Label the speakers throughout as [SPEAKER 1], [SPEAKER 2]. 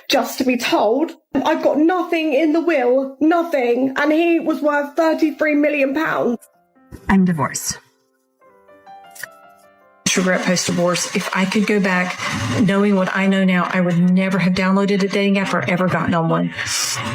[SPEAKER 1] just to be told I've got nothing in the will, nothing, and he was worth £33 million.
[SPEAKER 2] I'm divorced. Regret post-divorce. If I could go back knowing what I know now, I would never have downloaded a dating app or ever gotten on one.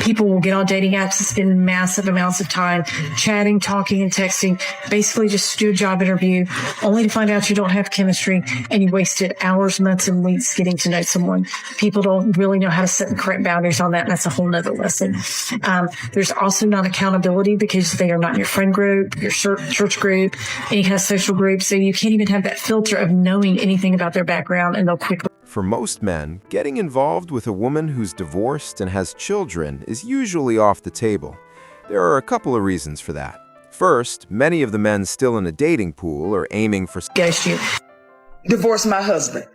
[SPEAKER 2] People will get on dating apps and spend massive amounts of time chatting, talking, and texting, basically just to do a job interview, only to find out you don't have chemistry and you wasted hours, months, and weeks getting to know someone. People don't really know how to set the correct boundaries on that, and that's a whole nother lesson. There's also not accountability because they are not in your friend group, your church group, any kind of social group, so you can't even have that filter of knowing anything about their background, and they'll quickly.
[SPEAKER 3] For most men, getting involved with a woman who's divorced and has children is usually off the table. There are a couple of reasons for that. First, many of the men still in a dating pool are aiming for
[SPEAKER 4] divorce my husband.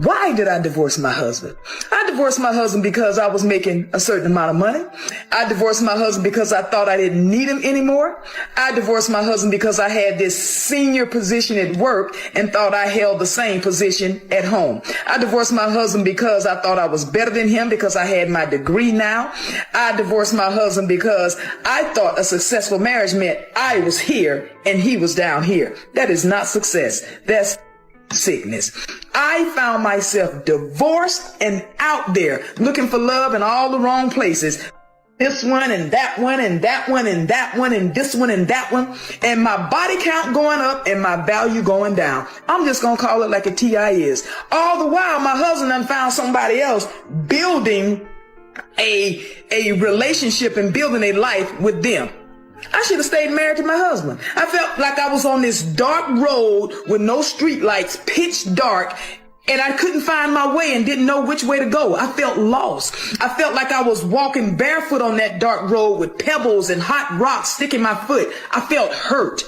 [SPEAKER 4] Why did I divorce my husband? I divorced my husband because I was making a certain amount of money. I divorced my husband because I thought I didn't need him anymore. I divorced my husband because I had this senior position at work and thought I held the same position at home. I divorced my husband because I thought I was better than him because I had my degree now. I divorced my husband because I thought a successful marriage meant I was here and he was down here. That is not success. That's sickness. I found myself divorced and out there looking for love in all the wrong places. This one and that one and that one and that one and this one and that one. And my body count going up and my value going down. I'm just going to call it like a TI is. All the while, my husband done found somebody else building a relationship and building a life with them. I should have stayed married to my husband. I felt like I was on this dark road with no street lights, pitch dark, and I couldn't find my way and didn't know which way to go. I felt lost. I felt like I was walking barefoot on that dark road with pebbles and hot rocks sticking my foot. I felt hurt.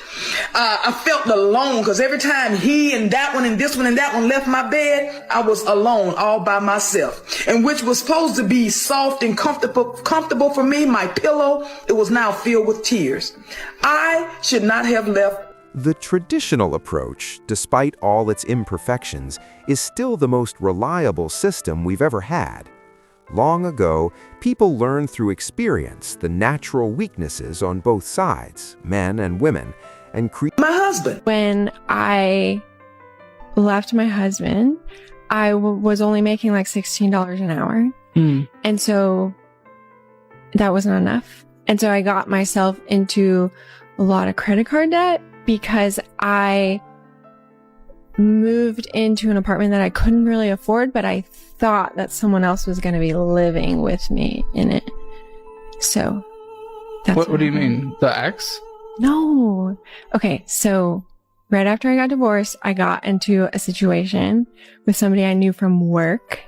[SPEAKER 4] I felt alone because every time he and that one and this one and that one left my bed, I was alone all by myself. And which was supposed to be soft and comfortable for me, my pillow, it was now filled with tears. I should not have left.
[SPEAKER 3] The traditional approach, despite all its imperfections, is still the most reliable system we've ever had. Long ago, people learned through experience the natural weaknesses on both sides, men and women, and
[SPEAKER 4] my husband.
[SPEAKER 5] When I left my husband, I was only making like $16 an hour. And so that wasn't enough. And so I got myself into a lot of credit card debt because I moved into an apartment that I couldn't really afford, but I thought that someone else was going to be living with me in it. So that's
[SPEAKER 6] what do you mean? The ex?
[SPEAKER 5] No. Okay. So right after I got divorced, I got into a situation with somebody I knew from work.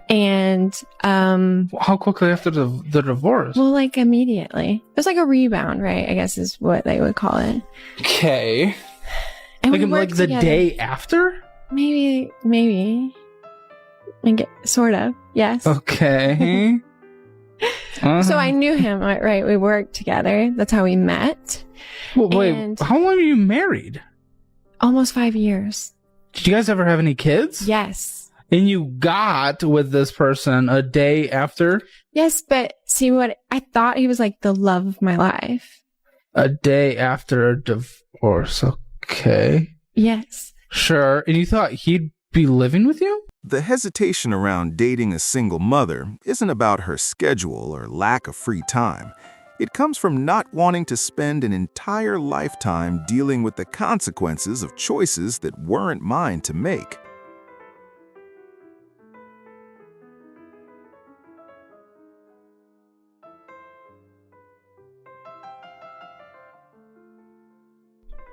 [SPEAKER 5] And
[SPEAKER 6] how quickly after the divorce?
[SPEAKER 5] Well, like immediately. It was like a rebound, right? I guess is what they would call it.
[SPEAKER 6] Okay.
[SPEAKER 5] And
[SPEAKER 6] like the
[SPEAKER 5] together.
[SPEAKER 6] day after?
[SPEAKER 5] Maybe. Like, sort of. Yes.
[SPEAKER 6] Okay.
[SPEAKER 5] So I knew him, right? We worked together. That's how we met.
[SPEAKER 6] Well, wait, how long were you married?
[SPEAKER 5] Almost 5 years.
[SPEAKER 6] Did you guys ever have any kids?
[SPEAKER 5] Yes.
[SPEAKER 6] And you got with this person a day after?
[SPEAKER 5] Yes, but see what I thought he was like the love of my life.
[SPEAKER 6] A day after a divorce. Okay.
[SPEAKER 5] Yes.
[SPEAKER 6] Sure. And you thought he'd be living with you?
[SPEAKER 3] The hesitation around dating a single mother isn't about her schedule or lack of free time. It comes from not wanting to spend an entire lifetime dealing with the consequences of choices that weren't mine to make.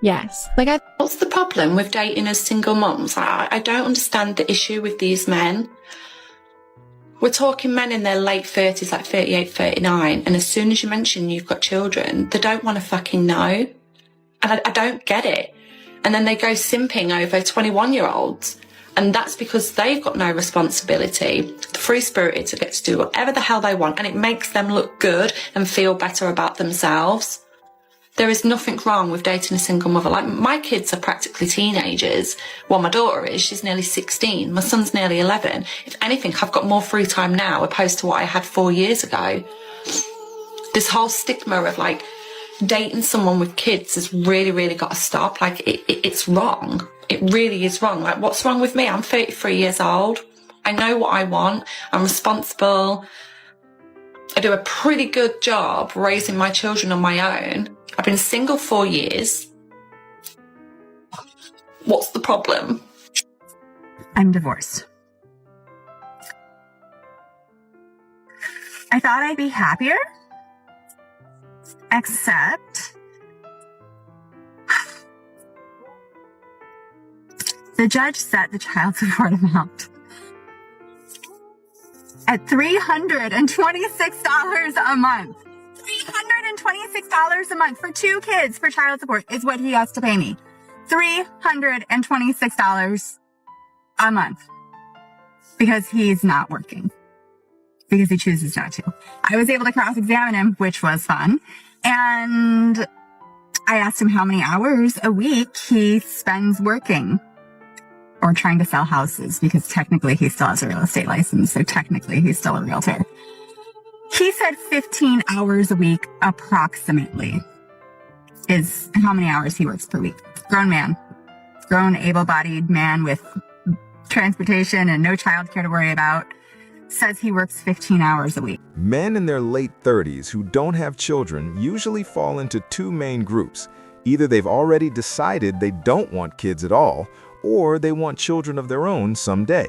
[SPEAKER 5] Yes.
[SPEAKER 7] What's the problem with dating as single moms? I don't understand the issue with these men. We're talking men in their late 30s, like 38, 39, and as soon as you mention you've got children, they don't want to fucking know. And I don't get it. And then they go simping over 21-year-olds. And that's because they've got no responsibility. The free-spirited to get to do whatever the hell they want, and it makes them look good and feel better about themselves. There is nothing wrong with dating a single mother. Like, my kids are practically teenagers. Well, my daughter is. She's nearly 16. My son's nearly 11. If anything, I've got more free time now opposed to what I had 4 years ago. This whole stigma of, like, dating someone with kids has really, really got to stop. Like, it's wrong. It really is wrong. Like, what's wrong with me? I'm 33 years old. I know what I want. I'm responsible. I do a pretty good job raising my children on my own. I've been single 4 years. What's the problem?
[SPEAKER 8] I'm divorced. I thought I'd be happier, except the judge set the child support amount at $326 a month. $326 a month for 2 kids for child support is what he has to pay me. $326 a month. Because he's not working. Because he chooses not to. I was able to cross-examine him, which was fun. And I asked him how many hours a week he spends working or trying to sell houses, because technically he still has a real estate license. So technically he's still a realtor. He said 15 hours a week approximately is how many hours he works per week. Grown man, grown able-bodied man with transportation and no childcare to worry about, says he works 15 hours a week.
[SPEAKER 3] Men in their late 30s who don't have children usually fall into 2 main groups. Either they've already decided they don't want kids at all, or they want children of their own someday.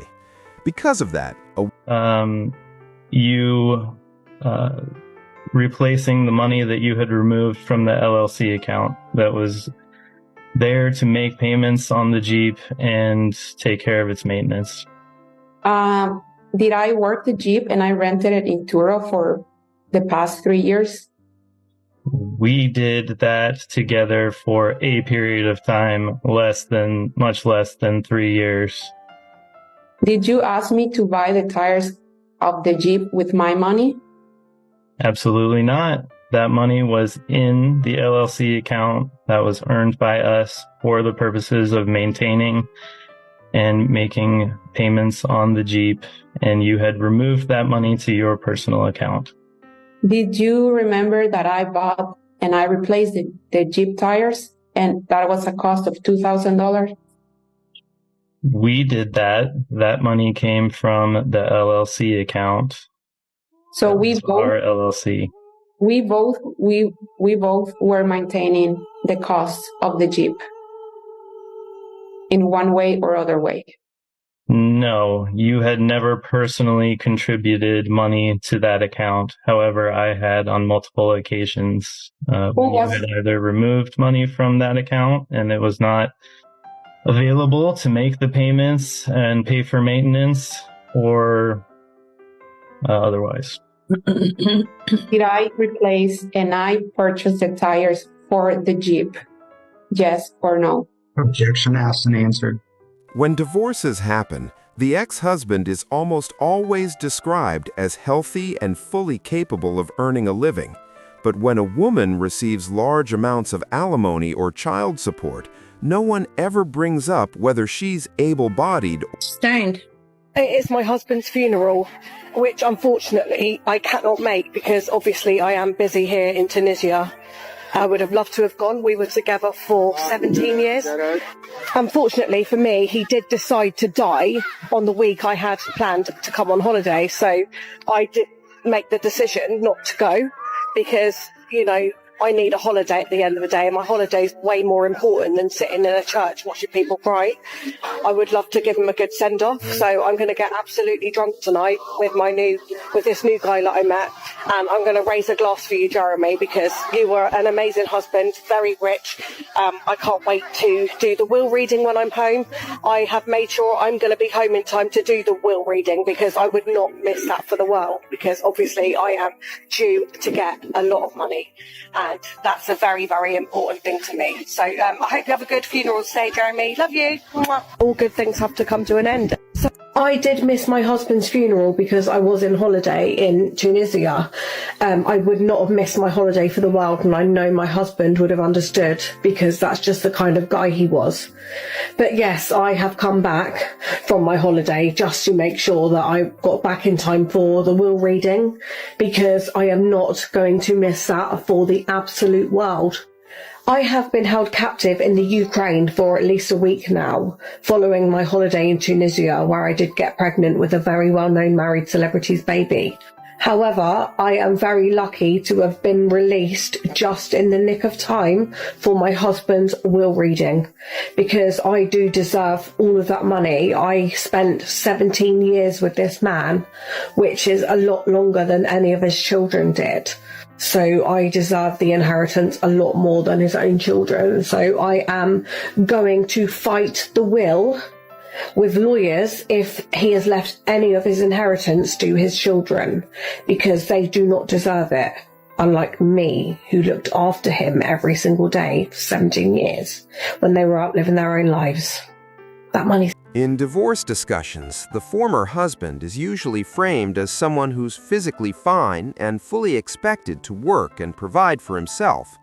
[SPEAKER 3] Because of that,
[SPEAKER 9] replacing the money that you had removed from the LLC account that was there to make payments on the Jeep and take care of its maintenance.
[SPEAKER 10] Did I work the Jeep and I rented it in Turo for the past 3 years?
[SPEAKER 9] We did that together for a period of time, much less than 3 years.
[SPEAKER 10] Did you ask me to buy the tires of the Jeep with my money?
[SPEAKER 9] Absolutely not. That money was in the LLC account that was earned by us for the purposes of maintaining and making payments on the Jeep, and you had removed that money to your personal account.
[SPEAKER 10] Did you remember that I bought and I replaced the Jeep tires, and that was a cost of $2,000?
[SPEAKER 9] We did that. That money came from the LLC account.
[SPEAKER 10] So
[SPEAKER 9] our LLC.
[SPEAKER 10] We both were maintaining the cost of the Jeep in one way or other way.
[SPEAKER 9] No, you had never personally contributed money to that account. However, I had on multiple occasions. You had either removed money from that account and it was not available to make the payments and pay for maintenance, or otherwise.
[SPEAKER 10] Did I replace and I purchased the tires for the Jeep? Yes or no?
[SPEAKER 11] Objection asked and answered.
[SPEAKER 3] When divorces happen, the ex-husband is almost always described as healthy and fully capable of earning a living. But when a woman receives large amounts of alimony or child support, no one ever brings up whether she's able-bodied.
[SPEAKER 1] Stand. It's my husband's funeral, which unfortunately I cannot make because obviously I am busy here in Tunisia. I would have loved to have gone. We were together for 17 years. Unfortunately for me, he did decide to die on the week I had planned to come on holiday. So I did make the decision not to go because, you know, I need a holiday at the end of the day, and my holiday is way more important than sitting in a church watching people cry. I would love to give him a good send-off, so I'm going to get absolutely drunk tonight with this new guy that I met, and I'm going to raise a glass for you, Jeremy, because you were an amazing husband, very rich. I can't wait to do the will reading when I'm home. I have made sure I'm going to be home in time to do the will reading because I would not miss that for the world, because obviously I am due to get a lot of money. And that's a very, very important thing to me. So I hope you have a good funeral today, Jeremy. Love you. All good things have to come to an end. I did miss my husband's funeral because I was in holiday in Tunisia. I would not have missed my holiday for the world, and I know my husband would have understood because that's just the kind of guy he was. But yes, I have come back from my holiday just to make sure that I got back in time for the will reading, because I am not going to miss that for the absolute world. I have been held captive in the Ukraine for at least a week now, following my holiday in Tunisia, where I did get pregnant with a very well-known married celebrity's baby. However, I am very lucky to have been released just in the nick of time for my husband's will reading, because I do deserve all of that money. I spent 17 years with this man, which is a lot longer than any of his children did. So I deserve the inheritance a lot more than his own children. So I am going to fight the will with lawyers if he has left any of his inheritance to his children, because they do not deserve it. Unlike me, who looked after him every single day for 17 years when they were out living their own lives. That money.
[SPEAKER 3] In divorce discussions, the former husband is usually framed as someone who's physically fine and fully expected to work and provide for himself.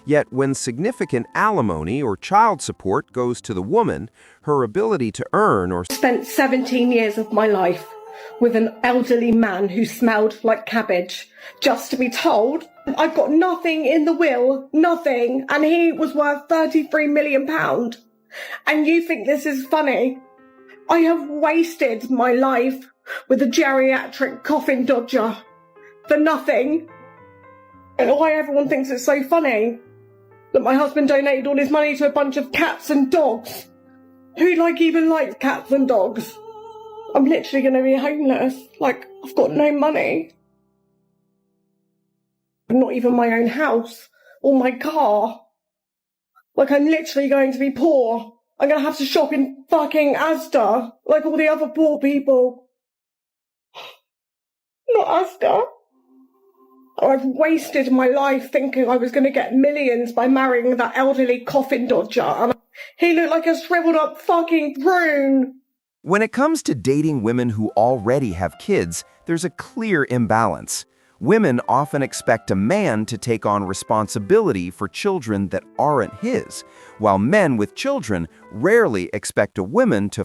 [SPEAKER 3] Yet when significant alimony or child support goes to the woman, her ability to earn or
[SPEAKER 1] spent 17 years of my life with an elderly man who smelled like cabbage, just to be told I've got nothing in the will, nothing, and he was worth £33 million. And you think this is funny? I have wasted my life with a geriatric coffin dodger for nothing. And why everyone thinks it's so funny that my husband donated all his money to a bunch of cats and dogs. Who even likes cats and dogs? I'm literally going to be homeless. I've got no money. Not even my own house or my car. I'm literally going to be poor. I'm going to have to shop in fucking Asda, like all the other poor people. Not Asda. I've wasted my life thinking I was going to get millions by marrying that elderly coffin dodger, and he looked like a shriveled up fucking prune.
[SPEAKER 3] When it comes to dating women who already have kids, there's a clear imbalance. Women often expect a man to take on responsibility for children that aren't his, while men with children rarely expect a woman to